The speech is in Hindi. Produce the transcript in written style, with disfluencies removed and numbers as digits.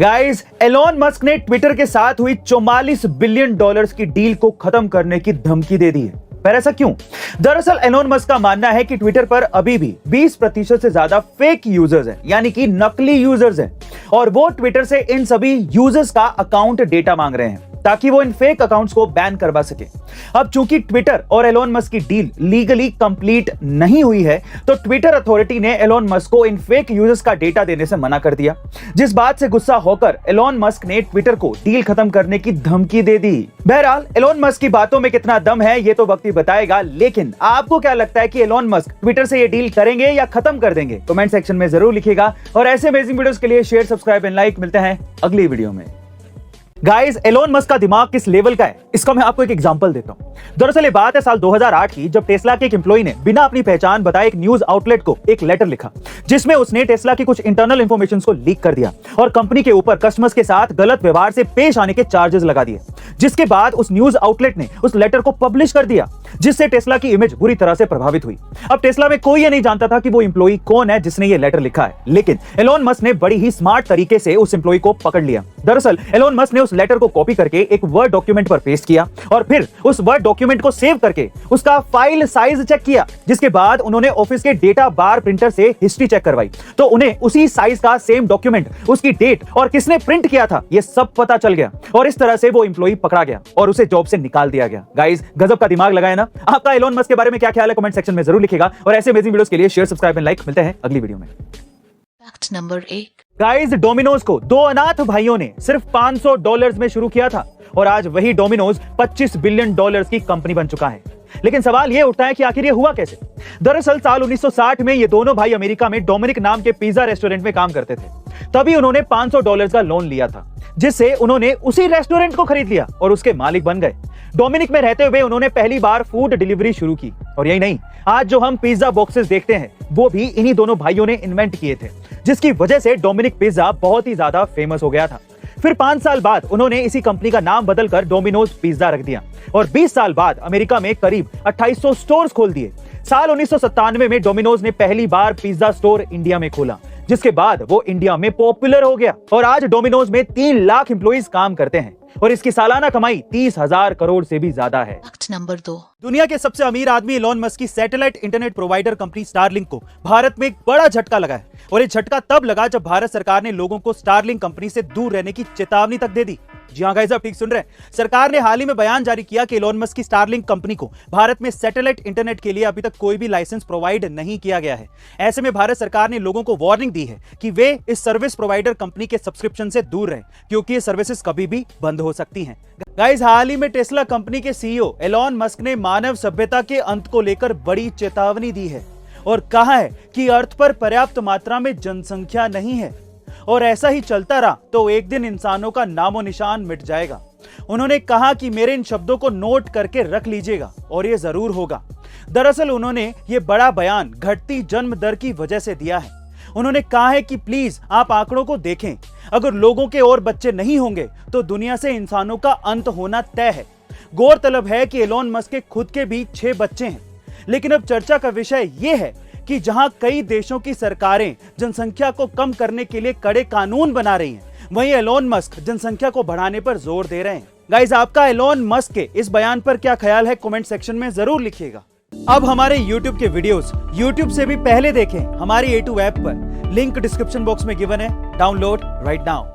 गाइस, एलोन मस्क ने ट्विटर के साथ हुई 44 बिलियन डॉलर्स की डील को खत्म करने की धमकी दे दी है। पर ऐसा क्यों? दरअसल एलोन मस्क का मानना है कि ट्विटर पर अभी भी 20% से ज्यादा फेक यूजर्स हैं, यानी कि नकली यूजर्स हैं, और वो ट्विटर से इन सभी यूजर्स का अकाउंट डेटा मांग रहे हैं ताकि वो इन फेक अकाउंट्स को बैन करवा सके। अब चूंकि ट्विटर और एलोन मस्क की डील लीगली कंप्लीट नहीं हुई है, तो ट्विटर अथॉरिटी ने एलोन मस्क को इन फेक यूजर्स का डेटा देने से मना कर दिया, जिस बात से गुस्सा होकर एलोन मस्क ने ट्विटर को डील खत्म करने की धमकी दे दी। बहरहाल एलोन मस्क की बातों में कितना दम है ये तो वक्त ही बताएगा, लेकिन आपको क्या लगता है कि एलोन मस्क ट्विटर से ये डील करेंगे या खत्म कर देंगे? कमेंट सेक्शन में जरूर लिखिएगा, और ऐसे अमेजिंग वीडियोस के लिए शेयर, सब्सक्राइब एंड लाइक। मिलते हैं अगली वीडियो में। गाइस, एलोन मस्क का दिमाग किस लेवल का है इसका मैं आपको एक एग्जांपल देता हूं। दरअसल ये बात है साल 2008 की, जब टेस्ला के एक एम्प्लॉय ने बिना अपनी पहचान बताए एक न्यूज आउटलेट को एक लेटर लिखा, जिसमें उसने टेस्ला की कुछ इंटरनल इंफॉर्मेशन को लीक कर दिया और कंपनी के ऊपर कस्टमर्स के साथ गलत व्यवहार से पेश आने के चार्जेस लगा दिए। जिसके बाद उस न्यूज आउटलेट ने उस लेटर को पब्लिश कर दिया, जिससे टेस्ला की इमेज बुरी तरह से प्रभावित हुई। अब टेस्ला में कोई ये नहीं जानता था कि वो एम्प्लॉय कौन है जिसने ये लेटर लिखा है, लेकिन एलोन मस्क ने बड़ी ही स्मार्ट तरीके से उस एम्प्लॉय को पकड़ लिया। दरअसल एलोन मस्क ने उस लेटर को कॉपी करके एक वर्ड डॉक्यूमेंट पर पेस्ट किया और फिर उस वर्ड डॉक्यूमेंट को सेव करके उसका फाइल साइज चेक किया। जिसके बाद उन्होंने ऑफिस के डेटा बार प्रिंटर से हिस्ट्री चेक करवाई, तो उन्हें उसी साइज का सेम डॉक्यूमेंट, उसकी डेट और किसने प्रिंट किया था ये सब पता चल गया, और इस तरह से वो एम्प्लॉय पकड़ा गया और उसे जॉब से निकाल दिया गया। गाइस, गजब का दिमाग लगाया ना? आपका एलोन मस्क के बारे में क्या ख्याल है? कमेंट सेक्शन में जरूर लिखिएगा, और ऐसे अमेजिंग वीडियोस के लिए शेयर, सब्सक्राइब एंड लाइक। मिलते हैं अगली वीडियो में। Fact number 1। गाइस, डोमिनोज को दो अनाथ भाइयों ने सिर्फ $500 में शुरू किया था, और आज वही डोमिनोज $25 बिलियन की कंपनी बन चुका है। लेकिन सवाल यह उठता है कि आखिर ये हुआ कैसे? दरअसल साल 1960 में ये दोनों भाई अमेरिका में डोमिनिक नाम के पिज्जा रेस्टोरेंट में काम करते थे। तभी उन्होंने $500 का लोन लिया था, जिससे उन्होंने उसी रेस्टोरेंट को खरीद लिया और उसके मालिक बन गए। डोमिनिक में रहते हुए उन्होंने पहली बार फूड डिलीवरी शुरू की, और यही नहीं, आज जो हम पिज्जा बॉक्सेस देखते हैं वो भी इन्हीं दोनों भाइयों ने इन्वेंट किए थे, जिसकी वजह से डोमिनिक पिज्जा बहुत ही ज्यादा फेमस हो गया था। फिर 5 साल बाद उन्होंने इसी कंपनी का नाम बदलकर डोमिनोज पिज्जा रख दिया, और 20 साल बाद अमेरिका में करीब 2800 स्टोर्स खोल दिए। साल 1997 में डोमिनोज ने पहली बार पिज्जा स्टोर इंडिया में खोला, जिसके बाद वो इंडिया में पॉपुलर हो गया, और आज डोमिनोज में 3 लाख एम्प्लॉइज काम करते हैं, और इसकी सालाना कमाई 30,000 करोड़ से भी ज्यादा है। Fact number 2। दुनिया के सबसे अमीर आदमी एलोन मस्क की satellite internet provider company Starlink को भारत में एक बड़ा झटका लगा है, और ये झटका तब लगा जब भारत सरकार ने लोगों को स्टारलिंक कंपनी से दूर रहने की चेतावनी तक दे दी। जी हां गाइस, आप ठीक सुन रहे हैं। सरकार ने हाल ही में बयान जारी किया कि एलोन मस्क की स्टारलिंक कंपनी को भारत में सैटेलाइट इंटरनेट के लिए अभी तक कोई भी लाइसेंस प्रोवाइड नहीं किया गया है। ऐसे में भारत सरकार ने लोगों को वार्निंग दी है कि वे इस सर्विस प्रोवाइडर कंपनी के सब्सक्रिप्शन से दूर रहें, क्योंकि ये सर्विसेज कभी भी बंद हो सकती हैं। गाइस, हाल ही में टेस्ला कंपनी के सीईओ एलोन मस्क ने मानव सभ्यता के अंत को लेकर बड़ी चेतावनी दी है, और कहा है कि अर्थ पर पर्याप्त मात्रा में जनसंख्या नहीं है, और ऐसा ही चलता रहा तो एक दिन इंसानों का नामो निशान मिट जाएगा। उन्होंने कहा कि मेरे इन शब्दों को नोट करके रख लीजिएगा, और ये जरूर होगा। दरअसल उन्होंने ये बड़ा बयान घटती जन्म दर की वजह से दिया है। उन्होंने कहा है कि प्लीज आप आंकड़ों को देखें, अगर लोगों के और बच्चे नहीं होंगे तो दुनिया से इंसानों का अंत होना तय है। गौरतलब है कि एलोन मस्क के खुद के भी 6 बच्चे हैं, लेकिन अब चर्चा का विषय यह है कि जहां कई देशों की सरकारें जनसंख्या को कम करने के लिए कड़े कानून बना रही हैं, वहीं एलोन मस्क जनसंख्या को बढ़ाने पर जोर दे रहे हैं। गाइस, आपका एलोन मस्क के इस बयान पर क्या ख्याल है? कमेंट सेक्शन में जरूर लिखिएगा। अब हमारे YouTube के वीडियोस YouTube से भी पहले देखें हमारी A2 ऐप पर। लिंक डिस्क्रिप्शन बॉक्स में गिवन है। Download right now.